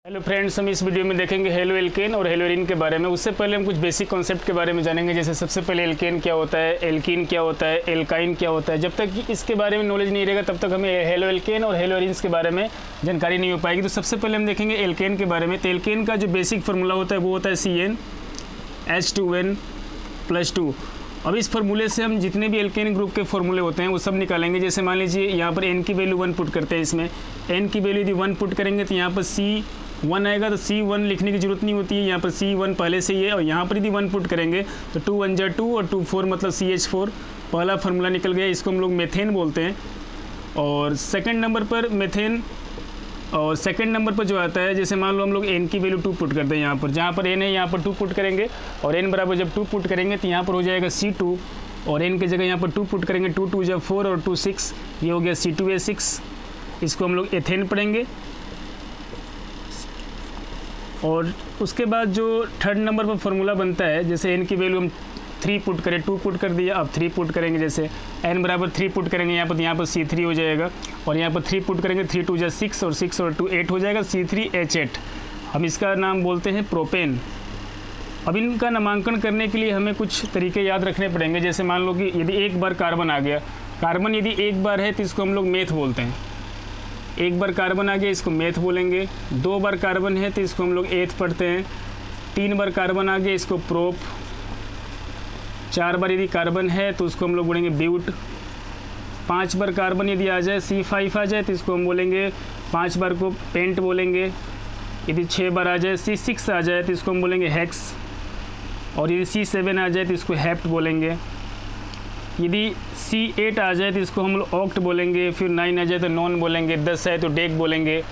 Hello friends, हम इस video में देखेंगे हेलो एल्केन और हेलो एरीन के बारे में। उससे पहले हम कुछ बेसिक कॉन्सेप्ट के बारे में जानेंगे। जैसे सबसे पहले एल्केन क्या होता है, एल्कीन क्या होता है, एल्काइन क्या होता है। जब तक इसके बारे में नॉलेज नहीं रहेगा तब तक हमें हेलो एल्केन और हेलो एरीन्स के बारे में जानकारी नहीं हो पाएगी। तो सबसे पहले हम देखेंगे एल्केन के बारे में। तो एल्केन का जो बेसिक फार्मूला होता है वो होता है CnH2n+2। अब इस फार्मूले से हम जितने भी एल्केन ग्रुप के फार्मूले होते हैं वो सब निकालेंगे। जैसे मान लीजिए यहाँ पर n की वैल्यू 1 पुट करते हैं, इसमें n की वैल्यू यदि 1 पुट करेंगे तो यहाँ पर C1 आएगा, तो C1 लिखने की जरूरत नहीं होती है, यहाँ पर C1 पहले से ही है। और यहाँ पर यदि 1 पुट करेंगे तो 2 1 जा 2 और 2 4 मतलब CH4 पहला फार्मूला निकल गया। इसको हम लोग मेथेन बोलते हैं। और सेकंड नंबर पर मेथेन, और सेकंड नंबर पर जो आता है, जैसे मान लो हम लोग n की वैल्यू 2 पुट करते हैं, यहाँ पर जहाँ पर n है यहाँ पर 2 पुट करेंगे और n बराबर जब 2 पुट करेंगे तो यहाँ पर हो जाएगा C2 और n की जगह यहाँ पर 2 पुट करेंगे, 2 2 जब 4 और 2 6, ये हो गया C2H6। इसको हम लोग एथेन पढ़ेंगे। और उसके बाद जो थर्ड नंबर पर फार्मूला बनता है, जैसे n की वैल्यू हम 3 पुट करें, 2 पुट कर दिया, अब 3 पुट करेंगे, जैसे n बराबर 3 पुट करेंगे यहाँ पर C3 हो जाएगा और यहाँ पर 3 पुट करेंगे, 3 2 जा 6 और 6 और 2 8 हो जाएगा C3H8। हम इसका नाम बोलते हैं प्रोपेन। अब इनका नामांकन करने के लिए हमें कुछ तरीके याद रखने पड़ेंगे। जैसे मान लो कि यदि एक बार कार्बन आ गया, कार्बन यदि एक बार है तो इसको हम लोग मेथ बोलते हैं। एक बार कार्बन आ गया इसको मेथ बोलेंगे। 2 बार कार्बन है तो इसको हम लोग एथ पढ़ते हैं। 3 बार कार्बन आ गया इसको प्रोप। 4 बार यदि कार्बन है तो उसको हम लोग बोलेंगे ब्यूट। 5 बार कार्बन यदि आ जाए, C5 आ जाए तो इसको हम बोलेंगे 5 बार को पेंट बोलेंगे। यदि 6 बार आ जाए, C6 आ जाए तो इसको हम बोलेंगे हेक्स। और यदि C7 आ जाए तो इसको हेप्ट बोलेंगे। यदि C8 आ जाए तो इसको हम लोग ऑक्ट बोलेंगे। फिर 9 आ जाए तो नॉन बोलेंगे। 10 है तो डेक बोलेंगे।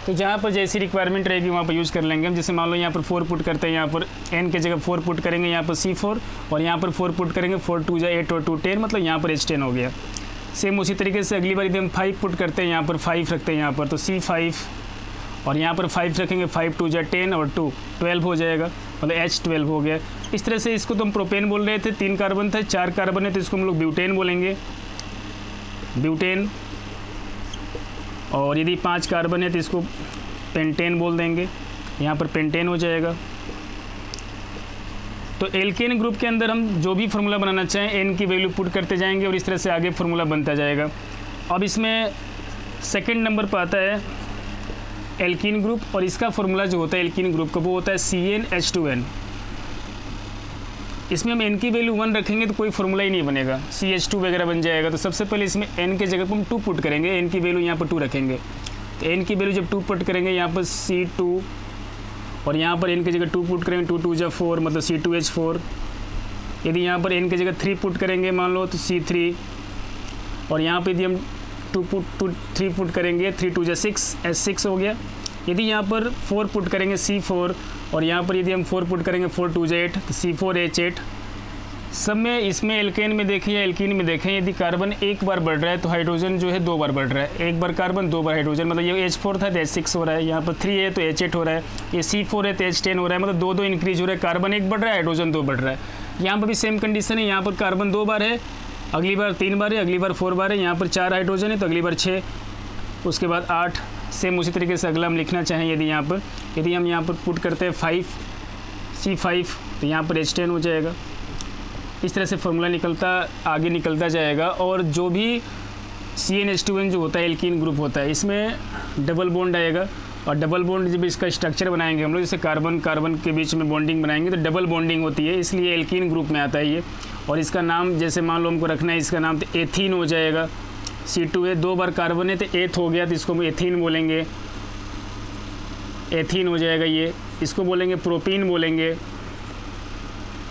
तो जहाँ पर जैसी रिक्वायरमेंट रहेगी वहाँ पर यूज़ कर लेंगे हम। जैसे मान लो यहाँ पर 4 पुट करते हैं, यहाँ पर n की जगह 4 पुट करेंगे, यहाँ पर C4 और यहाँ पर 4 पुट करेंगे, 4 2 जा 8 और 2 10 मतलब यहाँ पर H10 हो गया। सेम उसी तरीके से अगली बार यदि हम 5 पुट करते हैं, यहाँ पर 5 रखते हैं यहाँ पर, तो C5 और यहाँ पर 5 रखेंगे, 5 2 जा 10 और 2 12 हो जाएगा, मतलब H12 हो गया। इस तरह से इसको तो हम प्रोपेन बोल रहे थे। 3 कार्बन थे, 4 कार्बन है तो इसको हम लोग ब्यूटेन बोलेंगे, ब्यूटेन। और यदि 5 कार्बन है तो इसको पेंटेन बोल देंगे, यहाँ पर पेंटेन हो जाएगा। तो एल्केन ग्रुप के अंदर हम जो भी फार्मूला बनाना चाहें n की वैल्यू पुट करते जाएंगे और इस तरह से आगे फार्मूला बनता जाएगा। अब इसमें सेकंड नंबर पर आता है एल्कीन ग्रुप, और इसका फार्मूला जो होता है एल्कीन ग्रुप का वो होता है CnH2n। इसमें हम n की वैल्यू 1 रखेंगे तो कोई फार्मूला ही नहीं बनेगा, CH2 वगैरह बन जाएगा। तो सबसे पहले इसमें n के जगह पर हम 2 पुट करेंगे, n की वैल्यू यहाँ पर 2 रखेंगे। तो n की वैल्यू जब 2 पुट करेंगे यहाँ पर C2 और यहाँ पर n की जगह 2 पुट करेंगे, 2 2 जा 4 मतलब C2H4। यदि यहाँ पर n की जगह 3 पुट करेंगे मान लो तो C3 और यहाँ पर यदि हम 3 पुट करेंगे, 3 2 जा 6 H6 हो गया। यदि यहाँ पर 4 पुट करेंगे C4 और यहाँ पर यदि हम 4 पुट करेंगे, 4 2 जा 8 तो C4H8। सब में इसमें एल्केन में देखें या एल्कीन में देखें, यदि कार्बन एक बार बढ़ रहा है तो हाइड्रोजन जो है 2 बार बढ़ रहा है। एक बार कार्बन 2 बार हाइड्रोजन, मतलब ये H4 था तो H6 हो रहा है। यहाँ पर 3 है तो H8 हो रहा है, ये C4 है तो H10 हो रहा है, मतलब 2 2 इंक्रीज हो रहा है। कार्बन 1 बढ़ रहा है, हाइड्रोजन 2 बढ़ रहा है। यहाँ पर भी सेम कंडीशन है, यहाँ पर कार्बन 2 बार है, अगली बार 3 बार है, अगली बार 4 बार है। यहाँ पर 4 हाइड्रोजन है तो अगली बार 6, उसके बाद 8। सेम उसी तरीके से अगला हम लिखना चाहें, यदि हम यहाँ पर पुट करते हैं 5 C5 तो यहाँ पर H10 हो जाएगा। इस तरह से फार्मूला आगे निकलता जाएगा। और जो भी CnH2n जो होता है एल्कीन ग्रुप होता है, इसमें डबल बॉन्ड आएगा और डबल बॉन्ड जब इसका स्ट्रक्चर बनाएंगे हम लोग, जैसे कार्बन कार्बन के बीच में बॉन्डिंग बनाएंगे तो डबल बॉन्डिंग होती है, इसलिए एल्कीन ग्रुप में आता है ये। और इसका नाम जैसे मान लो हमको रखना है, इसका नाम तो एथीन हो जाएगा। C2 है, 2 बार कार्बन है तो एथ हो गया तो इसको हम एथीन बोलेंगे, एथीन हो जाएगा ये। इसको बोलेंगे प्रोपीन बोलेंगे,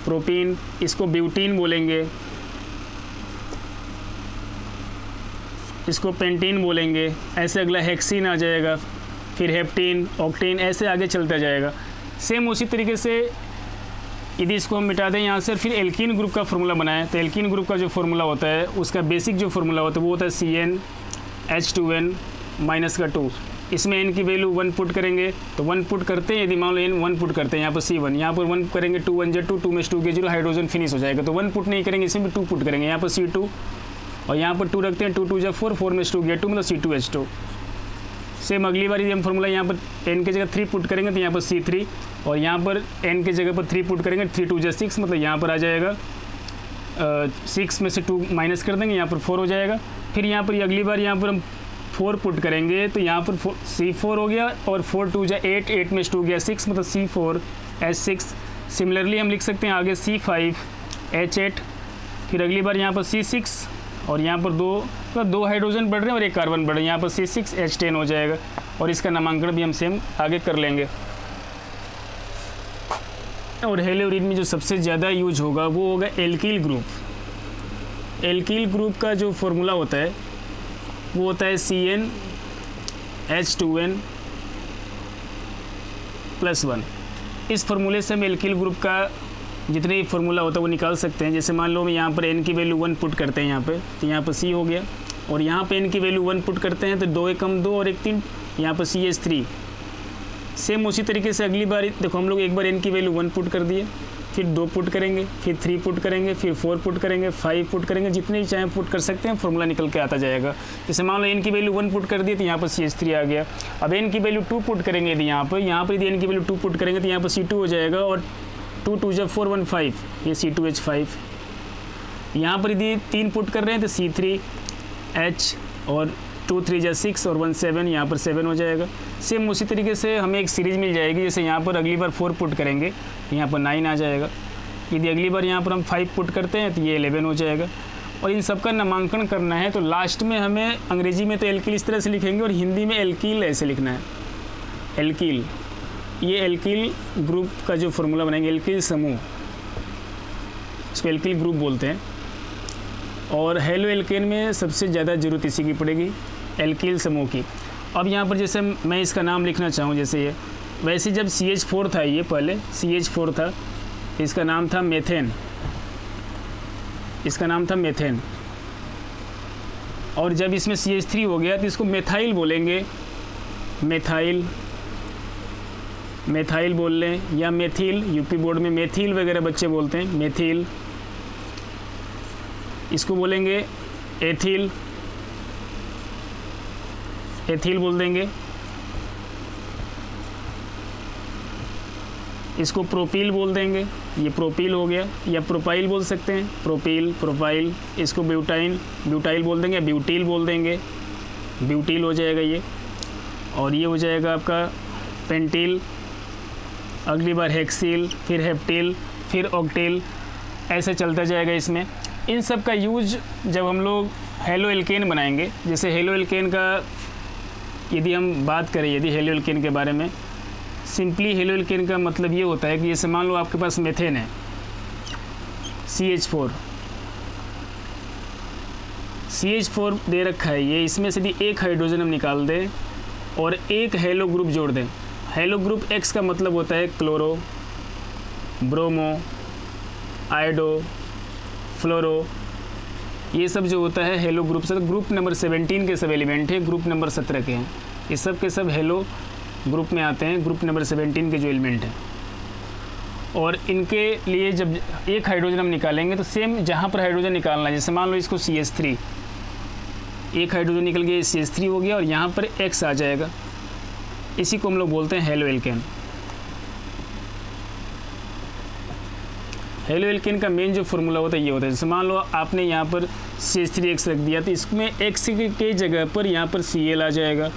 प्रोपीन। इसको ब्यूटीन बोलेंगे, इसको पेंटीन बोलेंगे। ऐसे अगला हेक्सीन आ जाएगा, फिर हेप्टीन, ऑक्टीन, ऐसे आगे चलता जाएगा। सेम उसी तरीके से यदि इसको हम मिटा दें यहाँ से, फिर एल्कीन ग्रुप का फार्मूला बनाएं तो एल्कीन ग्रुप का जो फार्मूला होता है उसका बेसिक जो फार्मूला होता है वो होता है CnH2n-2। इसमें n की वैल्यू 1 पुट करेंगे तो 1 पुट करते हैं, यदि मान लो n 1 पुट करते हैं यहाँ पर C1, यहाँ पर 1 करेंगे 2 1 जा 2, 2 में 2 के 0, हाइड्रोजन फिनिश हो जाएगा। तो 1 पुट नहीं करेंगे, इसमें भी 2 पुट करेंगे, यहाँ पर C2 और यहाँ पर 2 रखते हैं, 2 2 जा 4, 4 में 2 गया 2 मतलब C2H2। सेम अगली बार यदि हम फार्मूला यहाँ पर n की जगह 3 पुट करेंगे तो यहाँ पर C3, और यहाँ पर n की जगह पर 3 पुट करेंगे, 3 2 6, मतलब यहाँ पर आ जाएगा 6 में से 2 माइनस कर देंगे, यहाँ पर 4 हो जाएगा। फिर यहाँ पर अगली बार यहाँ पर हम 4 पुट करेंगे तो यहाँ पर C4 हो गया, और 4 2 8, 8 में से 2 गया 6, मतलब C4 H6। सिमिलरली हम लिख सकते हैं आगे C5 H8, फिर अगली बार यहाँ पर C6, और यहाँ पर दो हाइड्रोजन बढ़ रहे हैं और एक कार्बन बढ़ रहे हैं, यहाँ पर C6 H10 हो जाएगा, और इसका नामांकन भी हम सेम आगे कर लेंगे। और हेलोरीन में जो सबसे ज़्यादा यूज होगा वो होगा एल्किल ग्रुप। एल्किल ग्रुप का जो फॉर्मूला होता है वो होता है CnH2n+1। इस फार्मूले से हम एल्किल ग्रुप का जितने भी फार्मूला होता है वो निकाल सकते हैं। जैसे मान लो हम यहाँ पर n की वैल्यू 1 पुट करते हैं यहाँ पे, तो यहाँ पर C हो गया, और यहाँ पे n की वैल्यू 1 पुट करते हैं तो 2 एकम 2 और 1 3, यहाँ पर CH3। सेम उसी तरीके से अगली बार देखो हम लोग एक बार n की वैल्यू 1 पुट कर दिए, फिर 2 पुट करेंगे, फिर 3 पुट करेंगे, फिर 4 पुट करेंगे, 5 पुट करेंगे, जितने भी चाहे पुट कर सकते हैं, फार्मूला निकल के आता जाएगा। जैसे मान लो n की वैल्यू 1 पुट कर दी तो यहाँ पर CH3 आ गया। अब n की वैल्यू 2 पुट करेंगे यदि यहाँ पर यदि n की वैल्यू 2 पुट करेंगे तो यहाँ पर C2 हो जाएगा, और 2 2 4 1 5, ये C2H5। यहाँ पर यदि 3 पुट कर रहे हैं तो C3H, और 2 3 6 और 1 7, यहाँ पर 7 हो जाएगा। सेम उसी तरीके से हमें एक सीरीज़ मिल जाएगी। जैसे यहाँ पर अगली बार 4 पुट करेंगे तो यहाँ पर 9 आ जाएगा, यदि अगली बार यहाँ पर हम 5 पुट करते हैं तो ये 11 हो जाएगा। और इन सब का नामांकन करना है तो लास्ट में हमें अंग्रेजी में तो एल्किल इस तरह से लिखेंगे और हिंदी में एल्किल ऐसे लिखना है, एल्किल। ये एल्किल ग्रुप का जो फार्मूला बनाएंगे, एल्किल समूह, इसको एल्किल ग्रुप बोलते हैं। और हेलो एल्केन में सबसे ज़्यादा ज़रूरत इसी की पड़ेगी, एल्किल समूह की। अब यहाँ पर जैसे मैं इसका नाम लिखना चाहूँ, जैसे ये वैसे जब CH4 था, ये पहले CH4 था, इसका नाम था मेथेन, इसका नाम था मेथेन। और जब इसमें CH3 हो गया तो इसको मेथाइल बोलेंगे, मेथाइल, मेथाइल बोल लें, या मेथिल, यूपी बोर्ड में मेथिल वगैरह बच्चे बोलते हैं, मेथिल। इसको बोलेंगे एथिल, एथिल बोल देंगे। इसको प्रोपील बोल देंगे, ये प्रोपील हो गया, या प्रोपाइल बोल सकते हैं, प्रोपील, प्रोपाइल। इसको ब्यूटाइन, ब्यूटाइल बोल देंगे, ब्यूटील बोल देंगे, ब्यूटील हो जाएगा ये। और ये हो जाएगा आपका पेंटिल, अगली बार हेक्सिल, फिर हेप्टिल, फिर ऑक्टिल, ऐसे चलता जाएगा इसमें। इन सब का यूज जब हम लोग हेलो एल्केन बनाएंगे, जैसे हेलो एल्केन का यदि हम बात करें, यदि हेलो एल्केन के बारे में, सिंपली हेलो एल्केन का मतलब ये होता है कि जैसे मान लो आपके पास मेथेन है CH4, CH4 दे रखा है ये, इसमें से भी एक हाइड्रोजन हम निकाल दें और एक हेलो ग्रुप जोड़ दें। हेलो ग्रुप X का मतलब होता है क्लोरो, ब्रोमो, आयोडो, फ्लोरो, ये सब जो होता है हेलो ग्रुप से। ग्रुप नंबर 17 के सब एलिमेंट है, ग्रुप नंबर 17 के हैं, ये सब के सब हेलो ग्रुप में आते हैं, ग्रुप नंबर 17 के जो एलिमेंट हैं। और इनके लिए जब एक हाइड्रोजन हम निकालेंगे तो सेम जहाँ पर हाइड्रोजन निकालना है, जैसे मान लो इसको CH3, एक हाइड्रोजन निकल गया, CH3 हो गया, और यहाँ पर X आ जाएगा, इसी को हम लोग बोलते हैं हेलो एल्केन। हेलो एल्केन का मेन जो फार्मूला होता है ये होता है, जैसे मान लो आपने यहाँ पर CH3X रख दिया तो इसमें X के जगह पर यहाँ पर Cl आ जाएगा,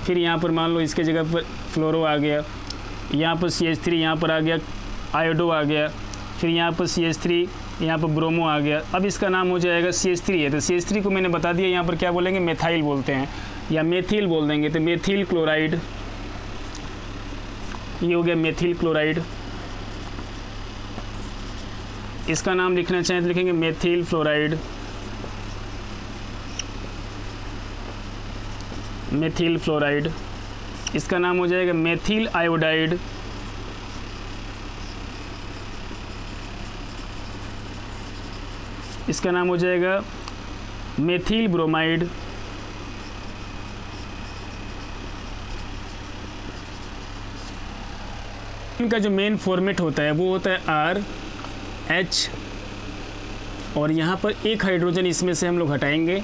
फिर यहाँ पर मान लो इसके जगह पर फ्लोरो आ गया, यहाँ पर CH3 यहाँ पर आ गया, आयोडो आ गया, फिर यहाँ पर CH3 यहाँ पर ब्रोमो आ गया। अब इसका नाम हो जाएगा CH3 है, तो CH3 को मैंने बता दिया, यहाँ पर क्या बोलेंगे, मेथाइल बोलते हैं या मेथिल बोल देंगे, तो मेथिल क्लोराइड, ये हो गया मेथिल क्लोराइड। इसका नाम लिखना चाहें तो लिखेंगे मेथिल फ्लोराइड, मेथिल फ्लोराइड। इसका नाम हो जाएगा मेथिल आयोडाइड, इसका नाम हो जाएगा मेथिल ब्रोमाइड, इनका जो मेन फॉर्मेट होता है वो होता है RH, और यहाँ पर एक हाइड्रोजन इसमें से हम लोग हटाएंगे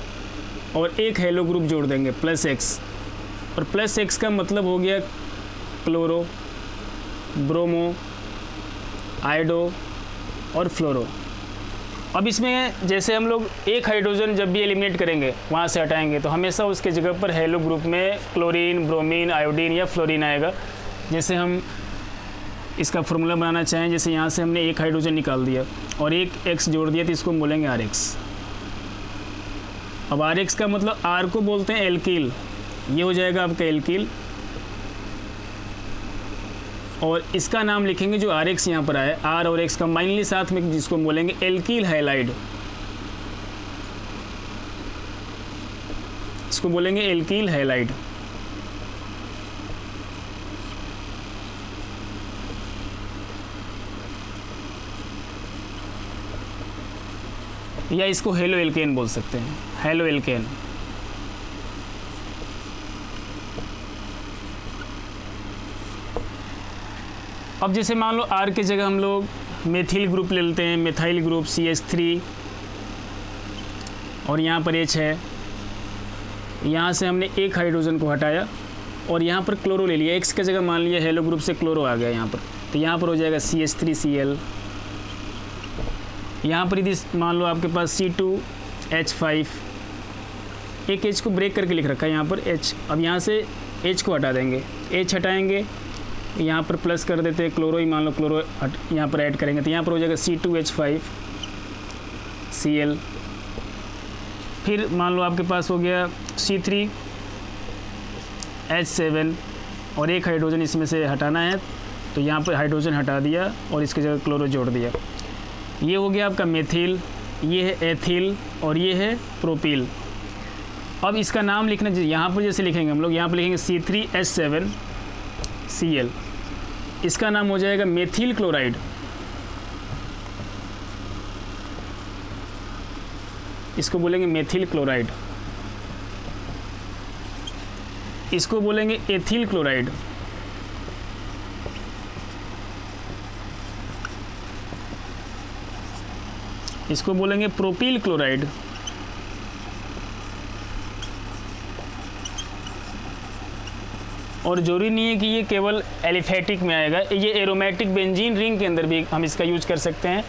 और एक हेलो ग्रुप जोड़ देंगे +X, और प्लस एक्स का मतलब हो गया क्लोरो, ब्रोमो, आयोडो और फ्लोरो। अब इसमें जैसे हम लोग एक हाइड्रोजन जब भी एलिमिनेट करेंगे वहाँ से हटाएंगे तो हमेशा उसके जगह पर हेलो ग्रुप में क्लोरीन, ब्रोमीन, आयोडीन या फ्लोरीन आएगा। जैसे हम इसका फॉर्मूला बनाना चाहें, जैसे यहाँ से हमने एक हाइड्रोजन निकाल दिया और एक एक्स जोड़ दिया तो इसको हम बोलेंगे आर एक्स। अब आर एक्स का मतलब आर को बोलते हैं एल्किल, ये हो जाएगा आपका एल्किल। और इसका नाम लिखेंगे जो आर एक्स यहाँ पर आया, आर और एक्स कंबाइनली साथ में, जिसको बोलेंगे एल्किल हैलाइड, इसको बोलेंगे एल्किल हैलाइड। या इसको हेलो एल्केन बोल सकते हैं, हेलो एल्केन। अब जैसे मान लो आर के जगह हम लोग मेथिल ग्रुप ले लेते हैं, मेथाइल ग्रुप CH3 और यहाँ पर H है। यहाँ से हमने एक हाइड्रोजन को हटाया और यहाँ पर क्लोरो ले लिया, X की जगह मान लिया हेलो ग्रुप से क्लोरो आ गया यहाँ पर, तो यहाँ पर हो जाएगा CH3Cl। यहाँ पर यदि मान लो आपके पास C2H5, एक H को ब्रेक करके लिख रखा है यहाँ पर H। अब यहाँ से H को हटा देंगे, H हटाएंगे, यहाँ पर प्लस कर देते हैं, क्लोरो ही मान लो क्लोरो यहाँ पर ऐड करेंगे तो यहाँ पर हो जाएगा C2H5Cl। फिर मान लो आपके पास हो गया C3H7 और एक हाइड्रोजन इसमें से हटाना है तो यहाँ पर हाइड्रोजन हटा दिया और इसकी जगह क्लोरो जोड़ दिया। ये हो गया आपका मेथिल, ये है एथिल और ये है प्रोपिल। अब इसका नाम लिखना, यहाँ पर जैसे लिखेंगे हम लोग, यहाँ पर लिखेंगे C3H7Cl, इसका नाम हो जाएगा मेथिल क्लोराइड। इसको बोलेंगे मेथिल क्लोराइड, इसको बोलेंगे एथिल क्लोराइड, इसको बोलेंगे प्रोपिल क्लोराइड, और जरूरी नहीं है कि ये केवल एलिफेटिक में आएगा, ये एरोमेटिक बेंजीन रिंग के अंदर भी हम इसका यूज कर सकते हैं।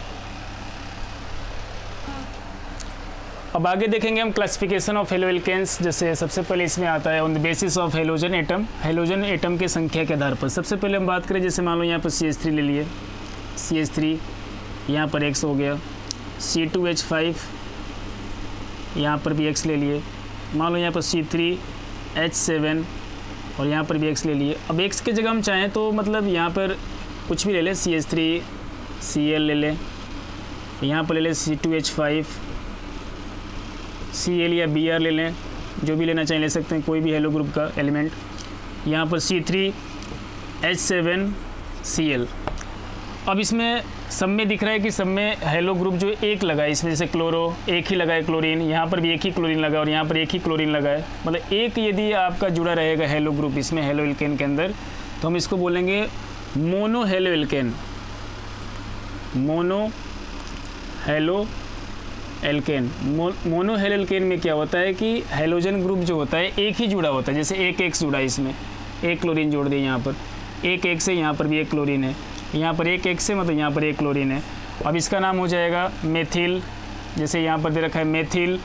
अब आगे देखेंगे हम क्लासिफिकेशन ऑफ हेलो एल्केन्स। जैसे सबसे पहले इसमें आता है on the basis of halogen atom, halogen atom के संख्या के आधार पर। सबसे पहले हम बात करें, जैसे मान लो यहाँ पर CH3 ले लिए, CH3 यहाँ पर X हो गया, C2H5 यहाँ पर भी X ले लिए, मान लो यहाँ पर C3H7 और यहाँ पर भी X ले लिए। अब X के जगह हम चाहें तो मतलब यहाँ पर कुछ भी ले लें, CH3Cl ले लें, यहाँ पर ले लें C2H5Cl या Br ले लें, जो भी लेना चाहें ले सकते हैं, कोई भी हेलो ग्रुप का एलिमेंट। यहाँ पर C3H7Cl। अब इसमें सब में दिख रहा है कि सब में हेलो ग्रुप जो एक लगा है, इसमें जैसे क्लोरो एक ही लगा है, क्लोरीन यहाँ पर भी एक ही क्लोरीन लगा है और यहाँ पर एक ही क्लोरीन लगा है, मतलब एक यदि आपका जुड़ा रहेगा हेलो ग्रुप इसमें हेलो एल्केन के अंदर तो हम इसको बोलेंगे mono halo alkane, mono halo alkane. Mono halo alkane में क्या होता है कि हेलोजन ग्रुप जो होता है एक ही जुड़ा होता है, जैसे एक एक्स जुड़ा है, इसमें एक क्लोरीन जोड़ दिया, यहाँ पर एक एक्स है, यहाँ पर भी एक क्लोरीन है, यहाँ पर एक एक्स है मतलब यहाँ पर एक क्लोरीन है। अब इसका नाम हो जाएगा मेथिल, जैसे यहाँ पर दे रखा है मेथिल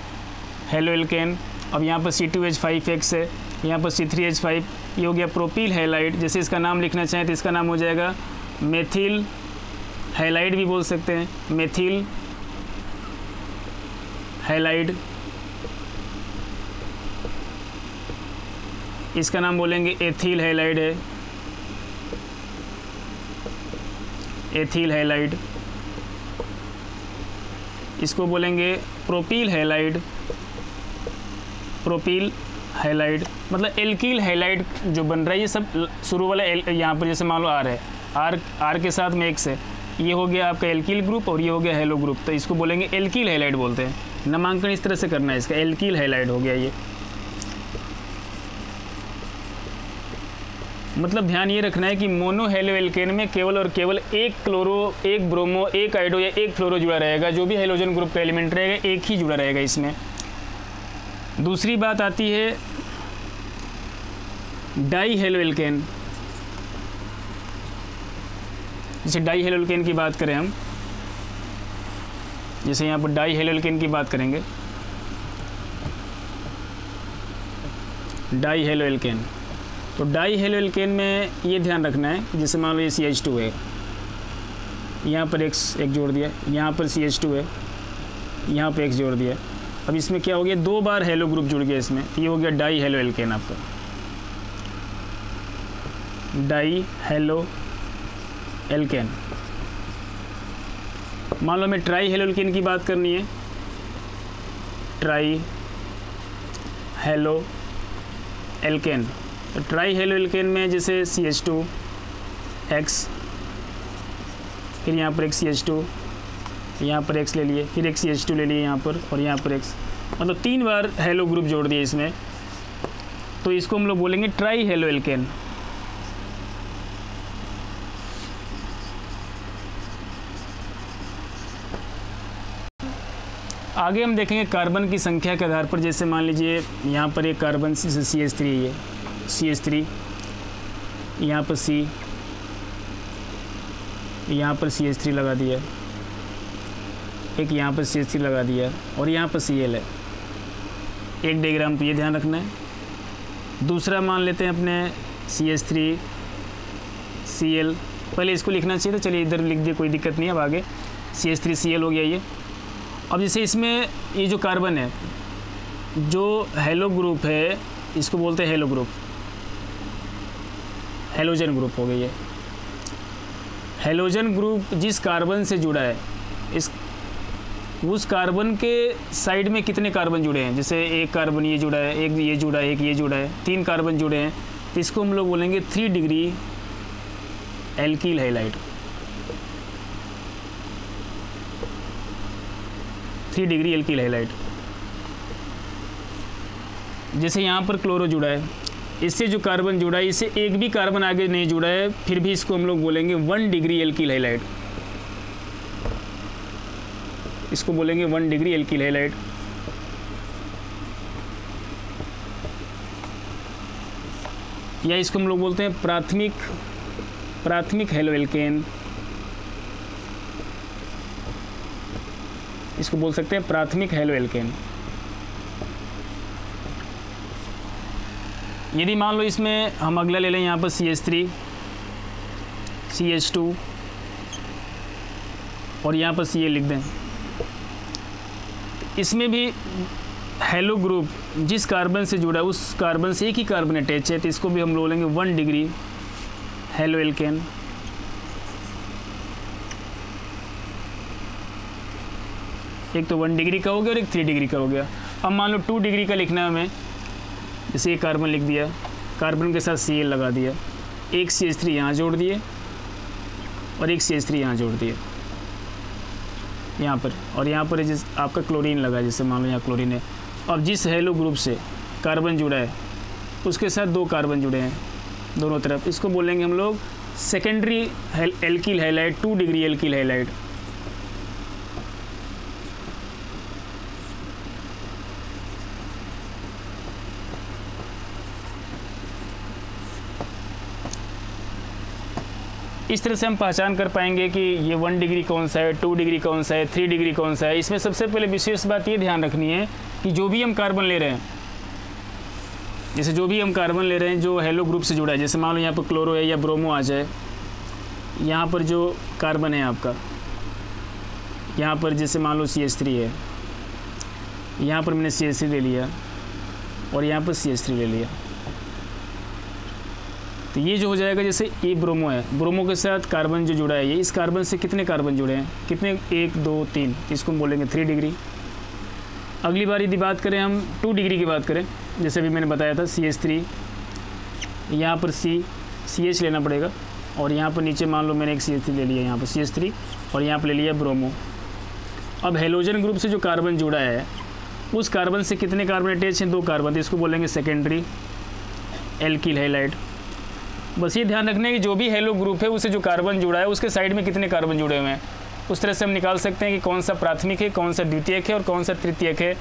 हेलो एल्केन। अब यहाँ पर C2H5X है, यहाँ पर C3H5, ये हो गया प्रोपिल हैलाइड। जैसे इसका नाम लिखना चाहें तो इसका नाम हो जाएगा मेथिल हैलाइड भी बोल सकते हैं, मेथिल हैलाइड। इसका नाम बोलेंगे एथिल हैलाइड है, एथिल हैलाइड। इसको बोलेंगे प्रोपिल हैलाइड, प्रोपिल हैलाइड। मतलब एल्किल हैलाइड जो बन रहा है ये सब शुरू वाला यहाँ पर जैसे मान लो आर है, आर के साथ में एक्स है, ये हो गया आपका एल्किल ग्रुप और ये हो गया हेलो ग्रुप, तो इसको बोलेंगे एल्किल हैलाइड बोलते हैं। नामांकन इस तरह से करना है इसका, एल्किल हैलाइड हो गया ये। मतलब ध्यान ये रखना है कि मोनो हेलो एल्केन में केवल और केवल एक क्लोरो, एक ब्रोमो, एक आयोडो या एक फ्लोरो जुड़ा रहेगा, जो भी हेलोजन ग्रुप का एलिमेंट रहेगा एक ही जुड़ा रहेगा इसमें। दूसरी बात आती है डाई हेलो एल्केन, जैसे डाई हेलो एल्केन की बात करें हम, जैसे यहाँ पर डाई हेलो एल्केन की बात करेंगे, डाई हेलो एल्केन, तो डाई हेलो एल्केन में ये ध्यान रखना है कि जैसे मान लो ये CH2 है, यहाँ पर एक जोड़ दिया, यहाँ पर CH2 है, यहाँ पर X जोड़ दिया। अब इसमें क्या हो गया, 2 बार हेलो ग्रुप जुड़ गया इसमें, ये हो गया डाई हेलो एल्केन आपका, डाई हेलो एल्केन। मान लो हमें ट्राई हेलो एल्केन की बात करनी है, ट्राई हेलो एल्केन, तो ट्राई हेलो एल्केन में जैसे CH2 X, फिर यहाँ पर एक CH2, यहाँ पर X ले लिए, फिर एक CH2 ले लिए यहाँ पर, और यहाँ पर X, मतलब 3 बार हेलो ग्रुप जोड़ दिए इसमें, तो इसको हम लोग बोलेंगे ट्राई हेलो एल्केन। आगे हम देखेंगे कार्बन की संख्या के आधार पर, जैसे मान लीजिए यहाँ पर एक कार्बन CH3 है, ये CH3, यहाँ पर C, यहाँ पर CH3 लगा दिया, एक यहाँ पर CH3 लगा दिया, और यहाँ पर Cl है, एक डायग्राम, तो ये ध्यान रखना है। दूसरा मान लेते हैं अपने CH3 Cl, पहले इसको लिखना चाहिए था, चलिए इधर लिख दिए, कोई दिक्कत नहीं है। अब आगे CH3 Cl हो गया ये। अब जैसे इसमें ये जो कार्बन है, जो हेलो ग्रुप है, इसको बोलते हैं हेलो ग्रुप, हेलोजन ग्रुप हो गया ये। हेलोजन ग्रुप जिस कार्बन से जुड़ा है, उस कार्बन के साइड में कितने कार्बन जुड़े हैं, जैसे एक कार्बन ये जुड़ा है, एक ये जुड़ा है, एक ये जुड़ा है, 3 कार्बन जुड़े हैं, तो इसको हम लोग बोलेंगे 3 डिग्री एल्कील हैलाइड, 3 डिग्री एल्कील हैलाइड। जैसे यहाँ पर क्लोरो जुड़ा है, इससे जो कार्बन जुड़ा है, इससे एक भी कार्बन आगे नहीं जुड़ा है, फिर भी इसको हम लोग बोलेंगे 1 डिग्री एल्कील हैलाइड, इसको बोलेंगे 1 डिग्री एल्कील हैलाइड। या इसको हम लोग बोलते हैं प्राथमिक हेलो एल्केन, इसको बोल सकते हैं प्राथमिक हेलो एल्केन। यदि मान लो इसमें हम अगला ले लें, यहाँ पर CH3 CH2 और यहाँ पर Cl लिख दें, इसमें भी हेलो ग्रुप जिस कार्बन से जुड़ा है, उस कार्बन से एक ही कार्बन अटैच है, तो इसको भी हम बोलेंगे 1 डिग्री हेलो एल्केन। एक तो 1 डिग्री का हो गया और एक 3 डिग्री का हो गया। अब मान लो 2 डिग्री का लिखना है हमें, जैसे एक कार्बन लिख दिया, कार्बन के साथ Cl लगा दिया, एक CH3 यहाँ जोड़ दिए और एक CH3 यहाँ जोड़ दिए यहाँ पर, और यहाँ पर जिस आपका क्लोरीन लगा, जैसे मान लो यहाँ क्लोरीन है। अब जिस हेलो ग्रुप से कार्बन जुड़ा है, उसके साथ 2 कार्बन जुड़े हैं दोनों तरफ, इसको बोलेंगे हम लोग सेकेंडरी एल्कील हैलाइड, 2 डिग्री एल्कील हैलाइड। इस तरह से हम पहचान कर पाएंगे कि ये 1 डिग्री कौन सा है, 2 डिग्री कौन सा है, 3 डिग्री कौन सा है। इसमें सबसे पहले विशेष बात ये ध्यान रखनी है कि जो भी हम कार्बन ले रहे हैं, जैसे जो भी हम कार्बन ले रहे हैं जो हेलो ग्रुप से जुड़ा है, जैसे मान लो यहाँ पर क्लोरो है या ब्रोमो आ जाए, यहाँ पर जो कार्बन है आपका, यहाँ पर जैसे मान लो CH3 है, यहाँ पर मैंने CH3 ले लिया और यहाँ पर CH3 ले लिया, तो ये जो हो जाएगा, जैसे ये ब्रोमो है, ब्रोमो के साथ कार्बन जो जुड़ा है, ये इस कार्बन से कितने कार्बन जुड़े हैं, कितने, 1 2 3, इसको हम बोलेंगे 3 डिग्री। अगली बार यदि बात करें हम 2 डिग्री की बात करें, जैसे अभी मैंने बताया था CH3, यहाँ पर CH लेना पड़ेगा, और यहाँ पर नीचे मान लो मैंने एक CH3 ले लिया, यहाँ पर CH3 और यहाँ पर ले लिया ब्रोमो। अब हेलोजन ग्रुप से जो कार्बन जुड़ा है, उस कार्बन से कितने कार्बन अटैच हैं, 2 कार्बन, तो इसको बोलेंगे सेकेंडरी एल्कील हैलाइड। बस ये ध्यान रखना है कि जो भी हेलो ग्रुप है, उससे जो कार्बन जुड़ा है, उसके साइड में कितने कार्बन जुड़े हुए हैं, उस तरह से हम निकाल सकते हैं कि कौन सा प्राथमिक है, कौन सा द्वितीयक है और कौन सा तृतीयक है।